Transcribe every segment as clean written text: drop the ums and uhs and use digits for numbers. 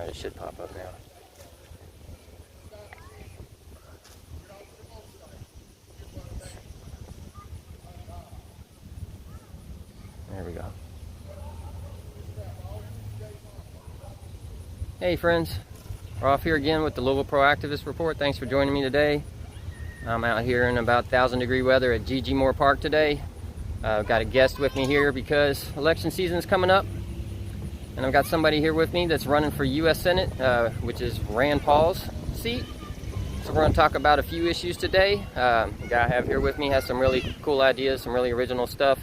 Alright, it should pop up now. There we go. Hey friends, we're off here again with the Louisville Proactivist Report. Thanks for joining me today. I'm out here in about 1,000-degree weather at G.G. Moore Park today. I've got a guest with me here because election season is coming up. And I've got somebody here with me that's running for U.S. Senate, which is Rand Paul's seat. So we're going to talk about a few issues today. The guy I have here with me has some really cool ideas, some really original stuff,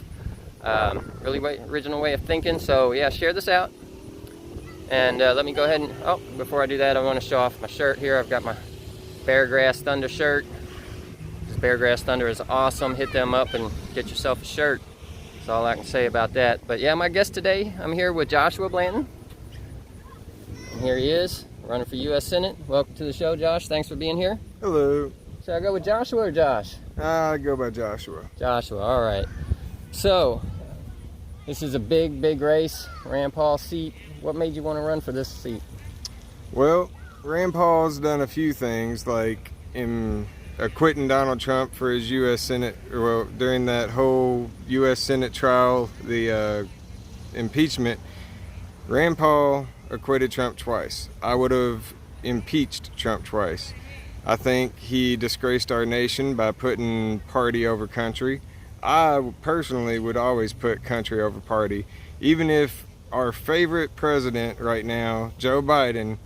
really original way of thinking. So yeah, share this out. And let me go ahead and, oh, before I do that, I want to show off my shirt here. I've got my Beargrass Thunder shirt. This Beargrass Thunder is awesome. Hit them up and get yourself a shirt. That's all I can say about that. But yeah, my guest today, I'm here with Joshua Blanton. And here he is, running for U.S. Senate. Welcome to the show, Josh. Thanks for being here. Hello. Should I go with Joshua or Josh? I go by Joshua. Joshua, all right. So, this is a big, big race. Rand Paul seat. What made you want to run for this seat? Well, Rand Paul's done a few things, like in acquitting Donald Trump for his U.S. Senate, well, during that whole U.S. Senate trial, the impeachment. Rand Paul acquitted Trump twice. I would have impeached Trump twice. I think he disgraced our nation by putting party over country. I personally would always put country over party. Even if our favorite president right now, Joe Biden,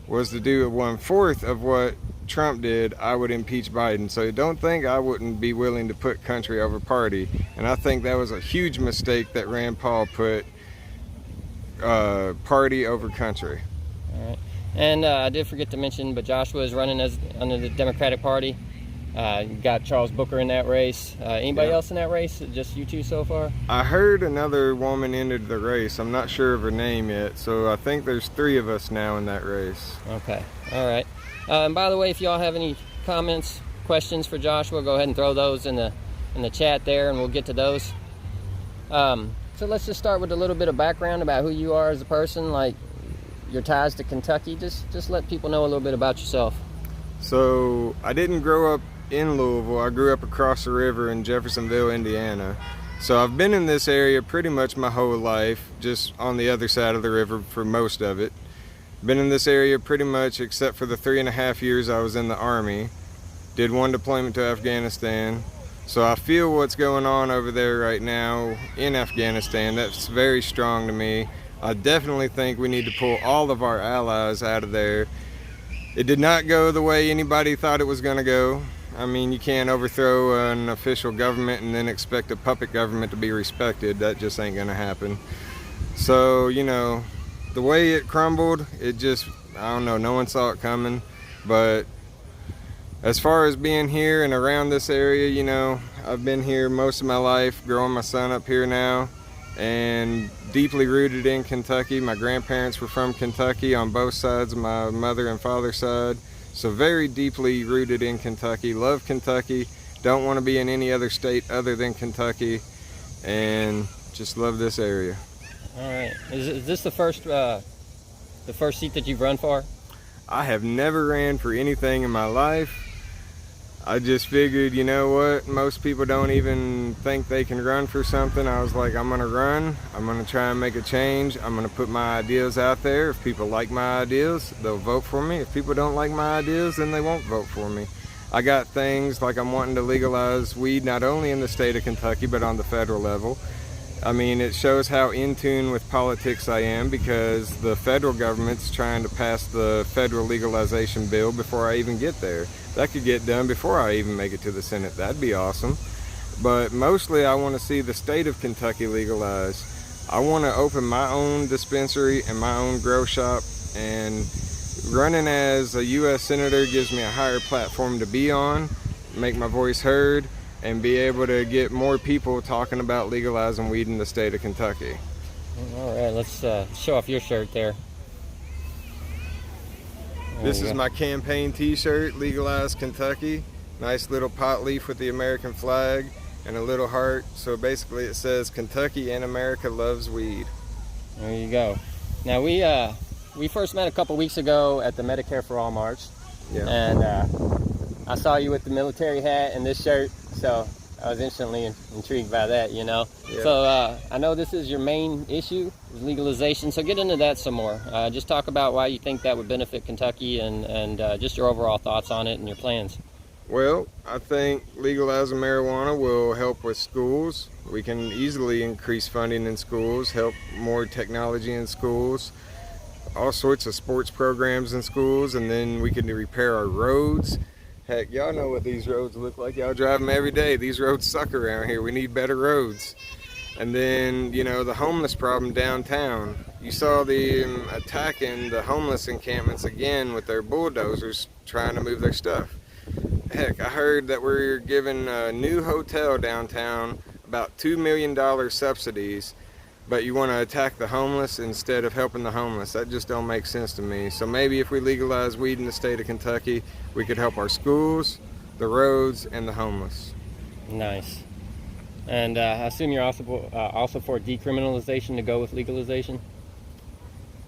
was to do 1/4 of what Trump did, I would impeach Biden. So don't think I wouldn't be willing to put country over party. And I think that was a huge mistake that Rand Paul put party over country. All right. And I did forget to mention, but Joshua is running as under the Democratic Party. You got Charles Booker in that race. Anybody else in that race? Just you two so far? I heard another woman entered the race. I'm not sure of her name yet, so I think there's 3 of us now in that race. Okay, all right. And by the way, if y'all have any comments, questions for Joshua, go ahead and throw those in the chat there, and we'll get to those. So let's just start with a little bit of background about who you are as a person, like your ties to Kentucky. Just let people know a little bit about yourself. So I didn't grow up in Louisville. I grew up across the river in Jeffersonville, Indiana. So I've been in this area pretty much my whole life, just on the other side of the river for most of it. Been in this area pretty much except for the 3.5 years I was in the Army. Did 1 deployment to Afghanistan. So I feel what's going on over there right now in Afghanistan. That's very strong to me. I definitely think we need to pull all of our allies out of there. It did not go the way anybody thought it was going to go. I mean, you can't overthrow an official government and then expect a puppet government to be respected. That just ain't going to happen. So, you know, the way it crumbled, it just, I don't know, no one saw it coming. But as far as being here and around this area, you know, I've been here most of my life, growing my son up here now, and deeply rooted in Kentucky. My grandparents were from Kentucky on both sides of my mother and father's side. So very deeply rooted in Kentucky, love Kentucky, don't want to be in any other state other than Kentucky, and just love this area. All right. Is this the first seat that you've run for? I have never ran for anything in my life. I just figured, you know what, most people don't even think they can run for something. I was like, I'm gonna run, I'm gonna try and make a change, I'm gonna put my ideas out there. If people like my ideas, they'll vote for me. If people don't like my ideas, then they won't vote for me. I got things like I'm wanting to legalize weed not only in the state of Kentucky, but on the federal level. I mean, it shows how in tune with politics I am, because the federal government's trying to pass the federal legalization bill before I even get there. That could get done before I even make it to the Senate. That'd be awesome. But mostly I want to see the state of Kentucky legalized. I want to open my own dispensary and my own grow shop, and running as a U.S. Senator gives me a higher platform to be on, make my voice heard, and be able to get more people talking about legalizing weed in the state of Kentucky. All right, let's show off your shirt there. This is my campaign t-shirt, Legalize Kentucky. Nice little pot leaf with the American flag and a little heart. So basically it says, Kentucky and America loves weed. There you go. Now we we first met a couple weeks ago at the Medicare for All March. Yeah. And I saw you with the military hat and this shirt, so I was instantly intrigued by that, you know. Yeah. So I know this is your main issue, is legalization, so get into that some more. Just talk about why you think that would benefit Kentucky and just your overall thoughts on it and your plans. Well, I think legalizing marijuana will help with schools. We can easily increase funding in schools, help more technology in schools, all sorts of sports programs in schools, and then we can repair our roads. Heck, y'all know what these roads look like. Y'all drive them every day. These roads suck around here. We need better roads. And then, you know, the homeless problem downtown. You saw them attacking the homeless encampments again with their bulldozers trying to move their stuff. Heck, I heard that we're giving a new hotel downtown about $2 million subsidies, but you want to attack the homeless instead of helping the homeless. That just don't make sense to me. So maybe if we legalize weed in the state of Kentucky, we could help our schools, the roads, and the homeless. Nice. And I assume you're also for decriminalization to go with legalization?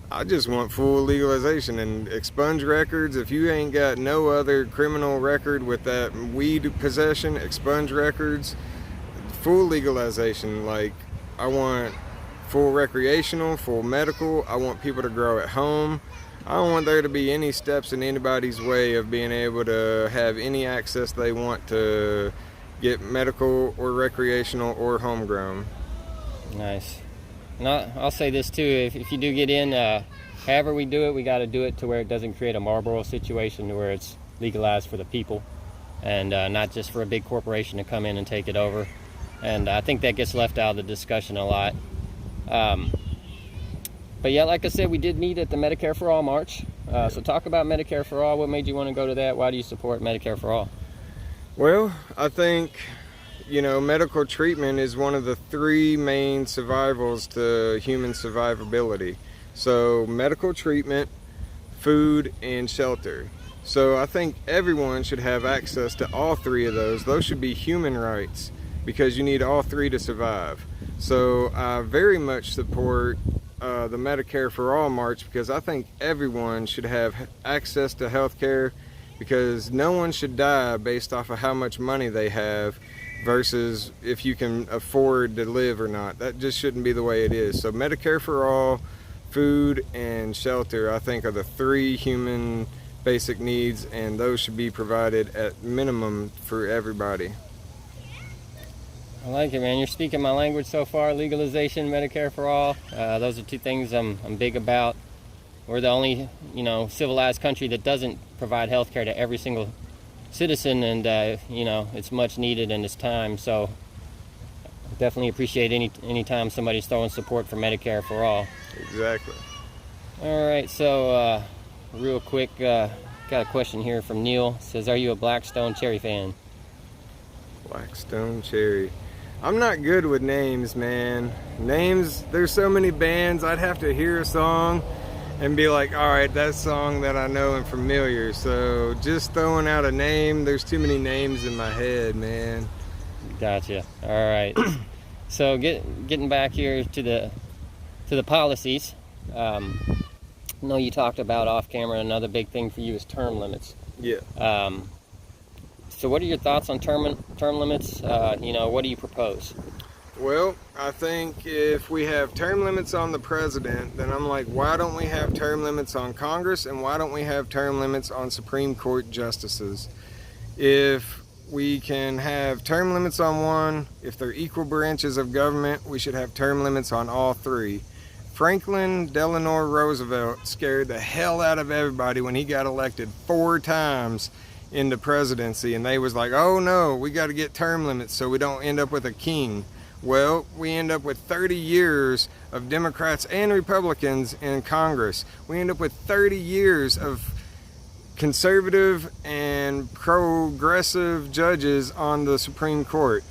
I just want full legalization and expunge records. If you ain't got no other criminal record with that weed possession, expunge records, full legalization. Like, I want full recreational, full medical. I want people to grow at home. I don't want there to be any steps in anybody's way of being able to have any access they want to get medical or recreational or homegrown. Nice. And I'll say this too, if you do get in, however we do it, we got to do it to where it doesn't create a Marlboro situation to where it's legalized for the people and not just for a big corporation to come in and take it over. And I think that gets left out of the discussion a lot. But yeah, like I said, we did meet at the Medicare for All March. So talk about Medicare for All. What made you want to go to that? Why do you support Medicare for All? Well, I think, you know, medical treatment is one of the three main survivals to human survivability. So medical treatment, food, and shelter. So I think everyone should have access to all three of those. Those should be human rights because you need all three to survive. So I very much support the Medicare for All March because I think everyone should have access to health care because no one should die based off of how much money they have versus if you can afford to live or not. That just shouldn't be the way it is. So Medicare for All, food, and shelter, I think are the three human basic needs, and those should be provided at minimum for everybody. I like it, man. You're speaking my language so far. Legalization, Medicare for All. Those are two things I'm big about. We're the only, you know, civilized country that doesn't provide health care to every single citizen, and you know, it's much needed in this time. So definitely appreciate any time somebody's throwing support for Medicare for All. Exactly. All right, so real quick, got a question here from Neil. It says, are you a Blackstone Cherry fan? Blackstone Cherry. I'm not good with names, man. Names, there's so many bands, I'd have to hear a song and be like, all right, that's a song that I know and familiar. So just throwing out a name, there's too many names in my head, man. Gotcha. All right. So getting back here to the policies. I know you talked about off camera. Another big thing for you is term limits. Yeah. So what are your thoughts on term limits? You know, what do you propose? Well, I think if we have term limits on the president, then I'm like, why don't we have term limits on Congress, and why don't we have term limits on Supreme Court justices? If we can have term limits on one, if they're equal branches of government, we should have term limits on all three. Franklin Delano Roosevelt scared the hell out of everybody when he got elected 4 times in the presidency, and they was like, oh no, we got to get term limits so we don't end up with a king. Well, we end up with 30 years of Democrats and Republicans in Congress. We end up with 30 years of conservative and progressive judges on the Supreme Court.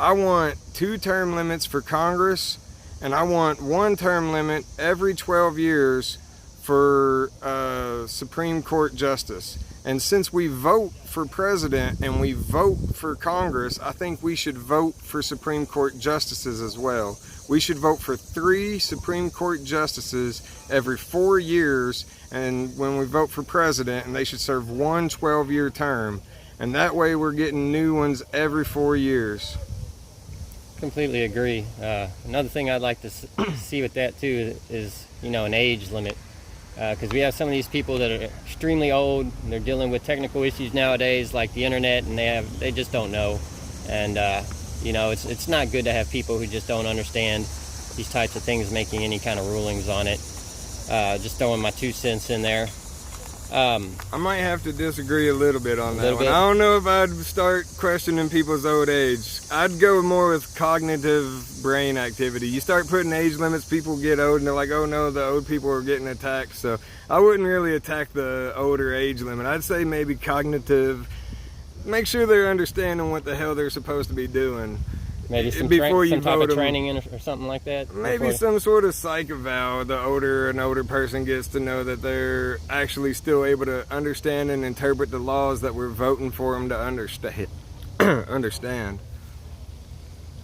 I want 2 term limits for Congress, and I want 1 term limit every 12 years for Supreme Court justice. And since we vote for president and we vote for Congress, I think we should vote for Supreme Court justices as well. We should vote for 3 Supreme Court justices every 4 years, and when we vote for president, and they should serve one 12-year term. And that way we're getting new ones every 4 years. Completely agree. Another thing I'd like to see with that too is, you know, an age limit. Because we have some of these people that are extremely old, and they're dealing with technical issues nowadays like the internet, and they just don't know. And you know, it's not good to have people who just don't understand these types of things making any kind of rulings on it. Just throwing my 2 cents in there. I might have to disagree a little bit on that one. Bit? I don't know if I'd start questioning people's old age. I'd go more with cognitive brain activity. You start putting age limits, people get old and they're like, oh no, the old people are getting attacked. So I wouldn't really attack the older age limit. I'd say maybe cognitive. Make sure they're understanding what the hell they're supposed to be doing. Maybe some type of training or something like that? Maybe some sort of psych eval. The older an older person gets to know that they're actually still able to understand and interpret the laws that we're voting for them to understand. Understand.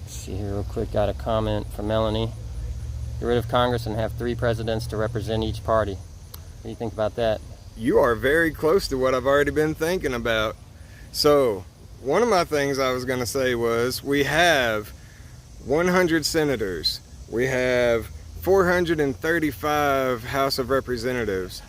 Let's see here real quick. Got a comment from Melanie. Get rid of Congress and have 3 presidents to represent each party. What do you think about that? You are very close to what I've already been thinking about. So, one of my things I was going to say was we have 100 senators. We have 435 House of Representatives.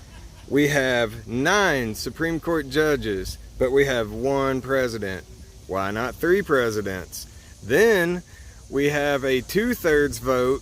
We have 9 Supreme Court judges, but we have 1 president. Why not 3 presidents? Then we have a 2/3 vote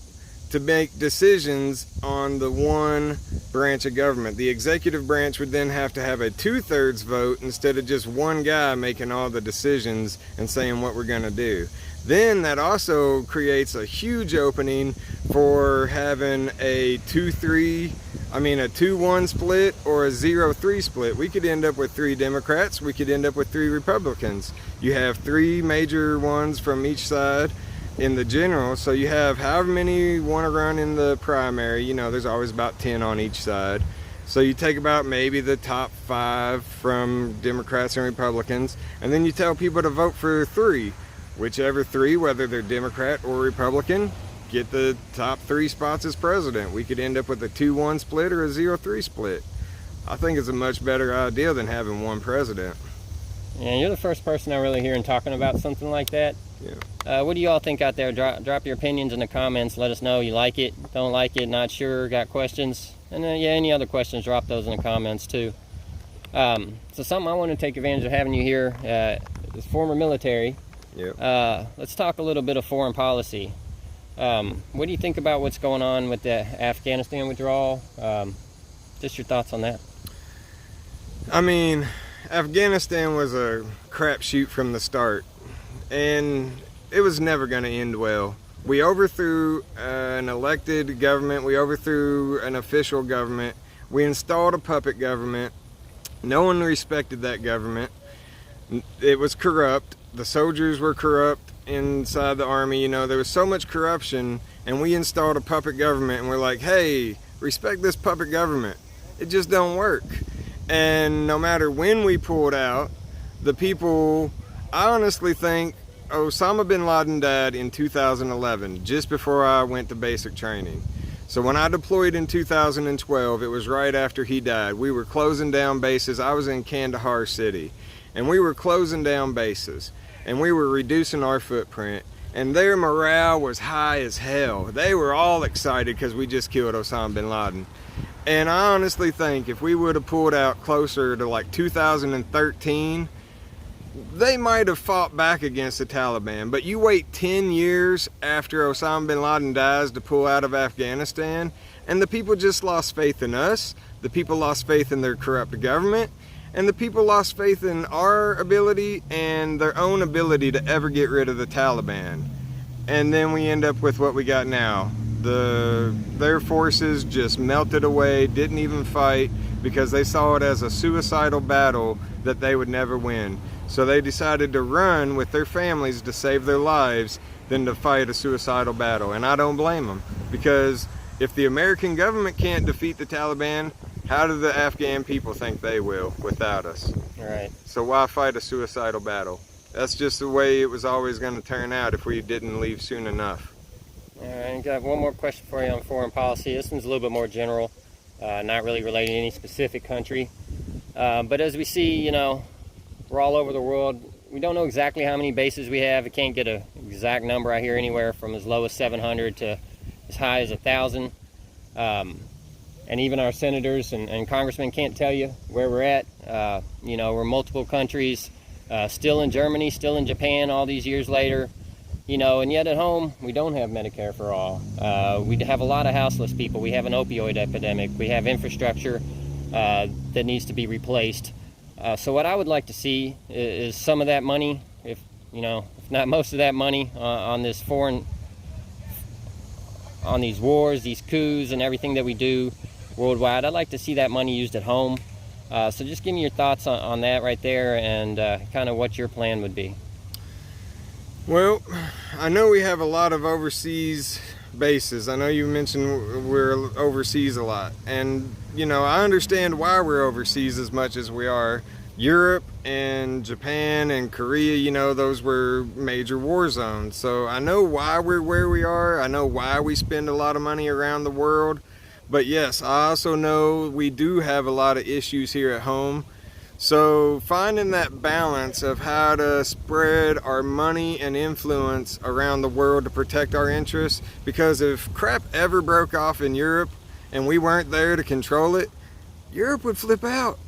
to make decisions on the one branch of government. The executive branch would then have to have a 2/3 vote instead of just one guy making all the decisions and saying what we're going to do. Then that also creates a huge opening for having a 2-1 split or a 0-3 split. We could end up with 3 Democrats, we could end up with 3 Republicans. You have 3 major ones from each side in the general, so you have however many want to run in the primary. You know, there's always about 10 on each side. So you take about maybe the top 5 from Democrats and Republicans, and then you tell people to vote for 3. Whichever 3, whether they're Democrat or Republican, get the top 3 spots as president. We could end up with a 2-1 split or a 0-3 split. I think it's a much better idea than having 1 president. Yeah, you're the first person I really hear talking about something like that. Yeah. What do you all think out there? Drop your opinions in the comments. Let us know you like it, don't like it, not sure, got questions. And then, yeah, any other questions, drop those in the comments too. So something I want to take advantage of having you here is former military. Yep. Let's talk a little bit of foreign policy. What do you think about what's going on with the Afghanistan withdrawal? Just your thoughts on that. I mean, Afghanistan was a crapshoot from the start, and it was never going to end well. We overthrew an elected government. We overthrew an official government. We installed a puppet government. No one respected that government. It was corrupt. The soldiers were corrupt inside the army. You know, there was so much corruption, and we installed a puppet government, and we're like, hey, respect this puppet government. It just don't work. And no matter when we pulled out, the people, I honestly think Osama bin Laden died in 2011, just before I went to basic training. So when I deployed in 2012, it was right after he died. We were closing down bases. I was in Kandahar City, and we were closing down bases, and we were reducing our footprint, and their morale was high as hell. They were all excited because we just killed Osama bin Laden. And I honestly think if we would have pulled out closer to like 2013, they might have fought back against the Taliban. But you wait 10 years after Osama bin Laden dies to pull out of Afghanistan, and the people just lost faith in us. The people lost faith in their corrupt government, and the people lost faith in our ability and their own ability to ever get rid of the Taliban. And then we end up with what we got now. Their forces just melted away, didn't even fight, because they saw it as a suicidal battle that they would never win. So they decided to run with their families to save their lives than to fight a suicidal battle. And I don't blame them, because if the American government can't defeat the Taliban, How do the Afghan people think they will without us? Right. So why fight a suicidal battle? That's just the way it was always going to turn out if we didn't leave soon enough. All right, I got one more question for you on foreign policy. This one's a little bit more general, not really related to any specific country. But as we see, you know, we're all over the world. We don't know exactly how many bases we have. We can't get an exact number. I hear anywhere from as low as 700 to as high as 1,000. And even our senators and congressmen can't tell you where we're at. You know, we're multiple countries, still in Germany, still in Japan all these years later. You know, and yet at home, we don't have Medicare for all. We have a lot of houseless people. We have an opioid epidemic. We have infrastructure that needs to be replaced. So what I would like to see is some of that money, if not most of that money, on these wars, these coups, and everything that we do worldwide. I'd like to see that money used at home. So just give me your thoughts on that right there, and kind of what your plan would be. Well, I know we have a lot of overseas bases. I know you mentioned we're overseas a lot. And, you know, I understand why we're overseas as much as we are. Europe and Japan and Korea, you know, those were major war zones. So I know why we're where we are. I know why we spend a lot of money around the world. But yes, I also know we do have a lot of issues here at home. So finding that balance of how to spread our money and influence around the world to protect our interests, because if crap ever broke off in Europe and we weren't there to control it, Europe would flip out.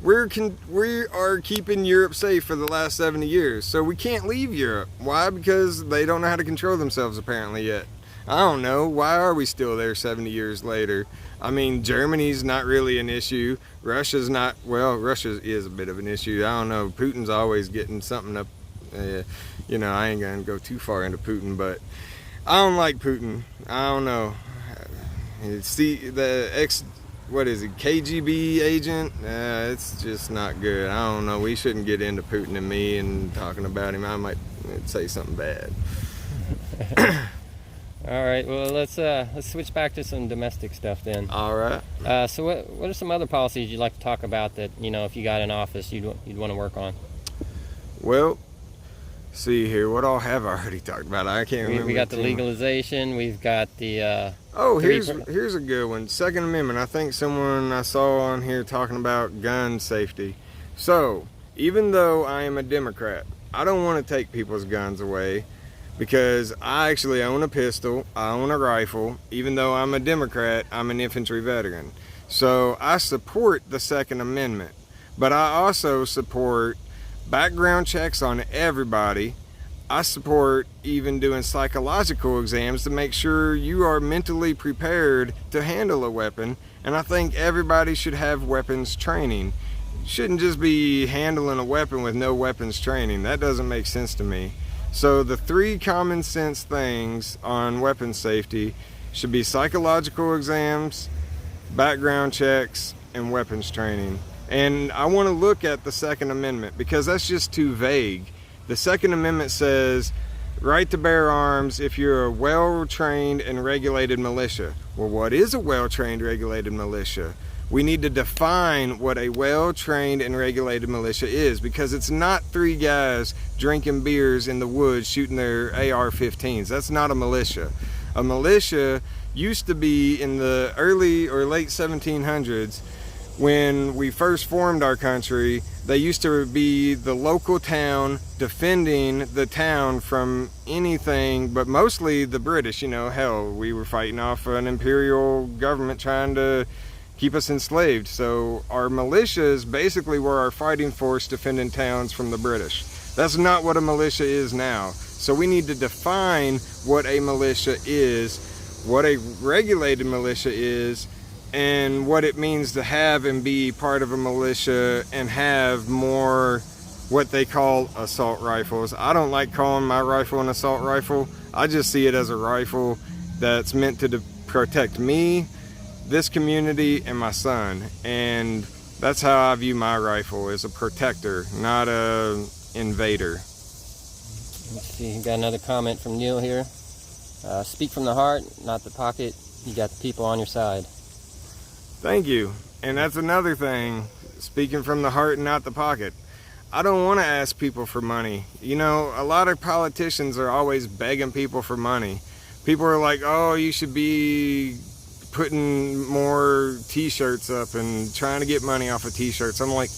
We are keeping Europe safe for the last 70 years, so we can't leave Europe. Why? Because they don't know how to control themselves apparently yet. I don't know. Why are we still there 70 years later? I mean, Germany's not really an issue. Russia's not, well, Russia is a bit of an issue. I don't know. Putin's always getting something up. You know, I ain't going to go too far into Putin, but I don't like Putin. I don't know. See, what is it, KGB agent? It's just not good. I don't know. We shouldn't get into Putin and me and talking about him. I might say something bad. All right, well, let's switch back to some domestic stuff then. All right. So what are some other policies you'd like to talk about that, you know, if you got in office, you'd want to work on? Well, see here, what all have I already talked about? I can't remember. We got the legalization. We've got the here's a good one. Second Amendment. I think someone I saw on here talking about gun safety. So even though I am a Democrat, I don't want to take people's guns away, because I actually own a pistol, I own a rifle. Even though I'm a Democrat, I'm an infantry veteran. So I support the Second Amendment, but I also support background checks on everybody. I support even doing psychological exams to make sure you are mentally prepared to handle a weapon. And I think everybody should have weapons training. You shouldn't just be handling a weapon with no weapons training. That doesn't make sense to me. So the three common sense things on weapon safety should be psychological exams, background checks, and weapons training. And I want to look at the Second Amendment, because that's just too vague. The Second Amendment says right to bear arms if you're a well-trained and regulated militia. Well, what is a well-trained, regulated militia? We need to define what a well-trained and regulated militia is, because it's not three guys drinking beers in the woods shooting their AR-15s. That's not a militia. A militia used to be in the early or late 1700s. When we first formed our country, they used to be the local town defending the town from anything, but mostly the British. You know, hell, we were fighting off an imperial government trying to keep us enslaved. So our militias basically were our fighting force defending towns from the British. That's not what a militia is now. So we need to define what a militia is, what a regulated militia is, and what it means to have and be part of a militia and have more what they call assault rifles. I don't like calling my rifle an assault rifle. I just see it as a rifle that's meant to protect me, this community, and my son. And that's how I view my rifle, as a protector, not a invader. Let's see, you got another comment from Neil here. Speak from the heart, not the pocket. You got the people on your side. Thank you. And that's another thing, speaking from the heart and not the pocket. I don't want to ask people for money. You know, a lot of politicians are always begging people for money. People are like, oh, you should be putting more t-shirts up and trying to get money off of t-shirts. I'm like,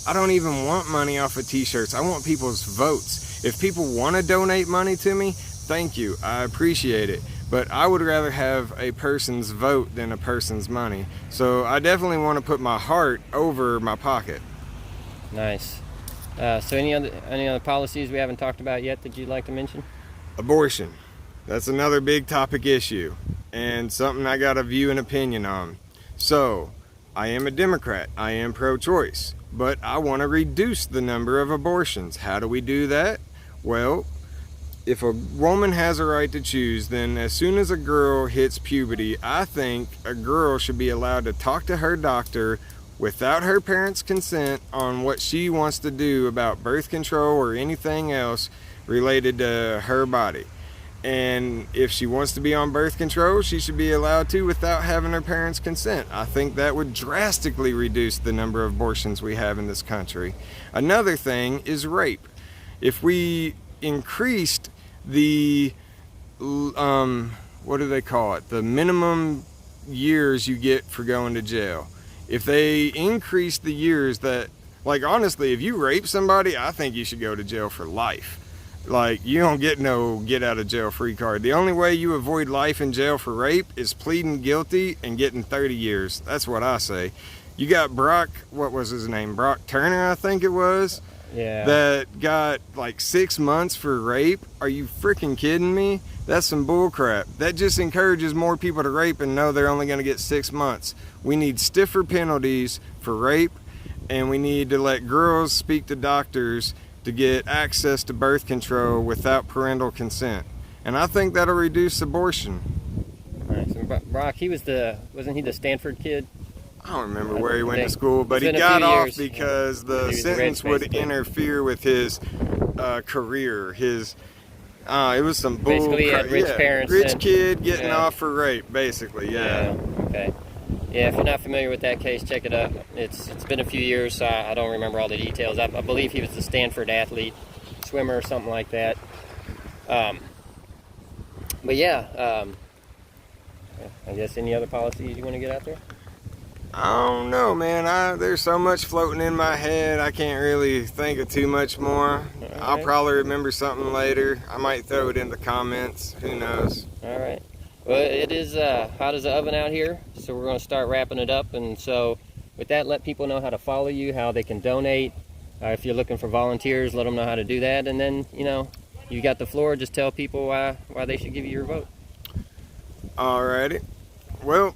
I don't even want money off of t-shirts. I want people's votes. If people want to donate money to me, thank you. I appreciate it. But I would rather have a person's vote than a person's money. So I definitely want to put my heart over my pocket. Nice. So any other policies we haven't talked about yet that you'd like to mention? Abortion. That's another big topic issue and something I got a view and opinion on. So, I am a Democrat. I am pro-choice. But I want to reduce the number of abortions. How do we do that? Well, if a woman has a right to choose, then as soon as a girl hits puberty, I think a girl should be allowed to talk to her doctor without her parents' consent on what she wants to do about birth control or anything else related to her body. And if she wants to be on birth control, she should be allowed to without having her parents' consent. I think that would drastically reduce the number of abortions we have in this country. Another thing is rape. If we increased the, what do they call it? The minimum years you get for going to jail. If they increase the years that, like honestly, if you rape somebody, I think you should go to jail for life. Like, you don't get no get out of jail free card. The only way you avoid life in jail for rape is pleading guilty and getting 30 years. That's what I say. You got Brock, what was his name? Brock Turner, I think it was. Yeah. That got like 6 months for rape. Are you freaking kidding me? That's some bull crap. That just encourages more people to rape and know they're only going to get 6 months. We need stiffer penalties for rape, and we need to let girls speak to doctors to get access to birth control without parental consent. And I think that'll reduce abortion. Nice. And Brock, wasn't he the Stanford kid? I don't remember where he went to school, but he got off because the sentence would interfere with his career. It was some bull. Basically, he had rich parents. Rich kid getting off for rape, basically. Yeah. Okay. Yeah, if you're not familiar with that case, check it out. It's been a few years, so I don't remember all the details. I believe he was the Stanford athlete, swimmer or something like that. But yeah, I guess any other policies you want to get out there? I don't know, man. There's so much floating in my head, I can't really think of too much more. Right. I'll probably remember something later. I might throw it in the comments. Who knows? All right. Well, it is hot as the oven out here, so we're going to start wrapping it up. And so with that, let people know how to follow you, how they can donate. If you're looking for volunteers, let them know how to do that. And then, you got the floor. Just tell people why they should give you your vote. Alrighty. Well,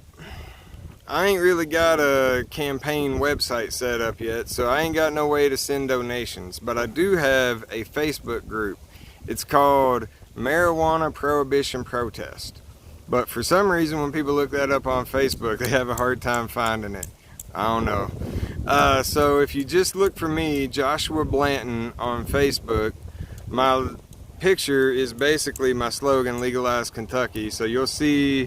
I ain't really got a campaign website set up yet, so I ain't got no way to send donations. But I do have a Facebook group. It's called Marijuana Prohibition Protest. But for some reason, when people look that up on Facebook, they have a hard time finding it. I don't know. So if you just look for me, Joshua Blanton, on Facebook, my picture is basically my slogan, Legalize Kentucky. So you'll see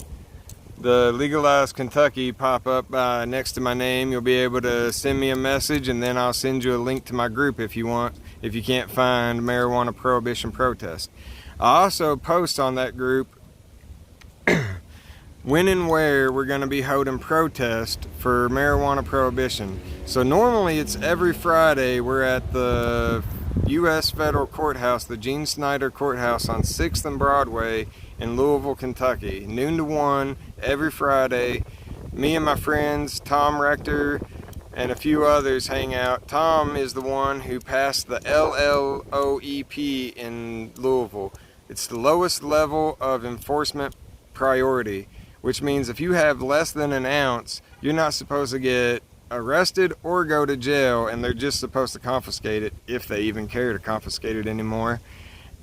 the Legalize Kentucky pop up next to my name. You'll be able to send me a message, and then I'll send you a link to my group if you want, if you can't find Marijuana Prohibition Protest. I also post on that group when and where we're going to be holding protest for marijuana prohibition. So normally it's every Friday. We're at the U.S. Federal Courthouse, the Gene Snyder Courthouse on 6th and Broadway in Louisville, Kentucky, noon to 1 every Friday. Me and my friends, Tom Rector, and a few others hang out. Tom is the one who passed the LLOEP in Louisville. It's the lowest level of enforcement priority, which means if you have less than an ounce, you're not supposed to get arrested or go to jail, and they're just supposed to confiscate it, if they even care to confiscate it anymore.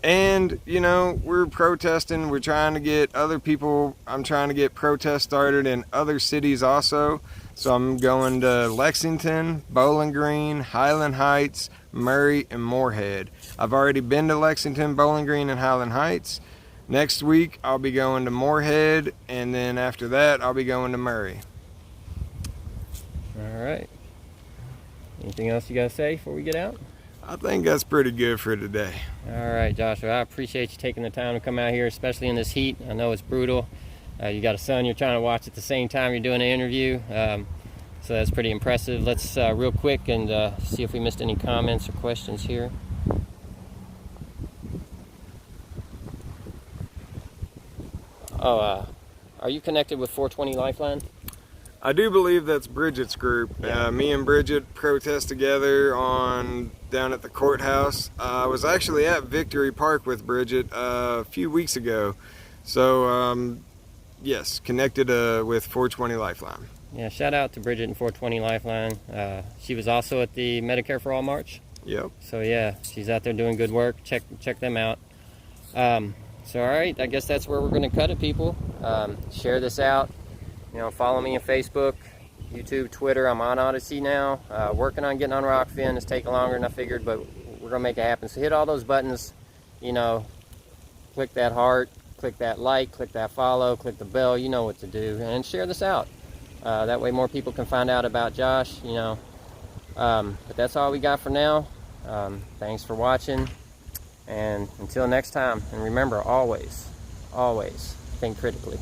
And, we're protesting. We're trying to get other people. I'm trying to get protests started in other cities also. So I'm going to Lexington, Bowling Green, Highland Heights, Murray, and Moorhead. I've already been to Lexington, Bowling Green, and Highland Heights. Next week, I'll be going to Moorhead, and then after that, I'll be going to Murray. All right. Anything else you got to say before we get out? I think that's pretty good for today. All right, Joshua, I appreciate you taking the time to come out here, especially in this heat. I know it's brutal. You got a son you're trying to watch at the same time you're doing an interview, so that's pretty impressive. Let's real quick and see if we missed any comments or questions here. Oh, are you connected with 420 Lifeline? I do believe that's Bridget's group. Yeah. Me and Bridget protest together down at the courthouse. I was actually at Victory Park with Bridget a few weeks ago. So, yes, connected with 420 Lifeline. Yeah, shout out to Bridget and 420 Lifeline. She was also at the Medicare for All March. Yep. So yeah, she's out there doing good work. Check them out. So all right, I guess that's where we're going to cut it, people. Share this out. You know, follow me on Facebook, YouTube, Twitter. I'm on Odyssey now. Working on getting on Rockfin. It's taking longer than I figured, but we're going to make it happen. So hit all those buttons. You know, click that heart, click that like, click that follow, click the bell. You know what to do. And share this out. That way more people can find out about Josh, you know. But that's all we got for now. Thanks for watching. And until next time, and remember, always think critically.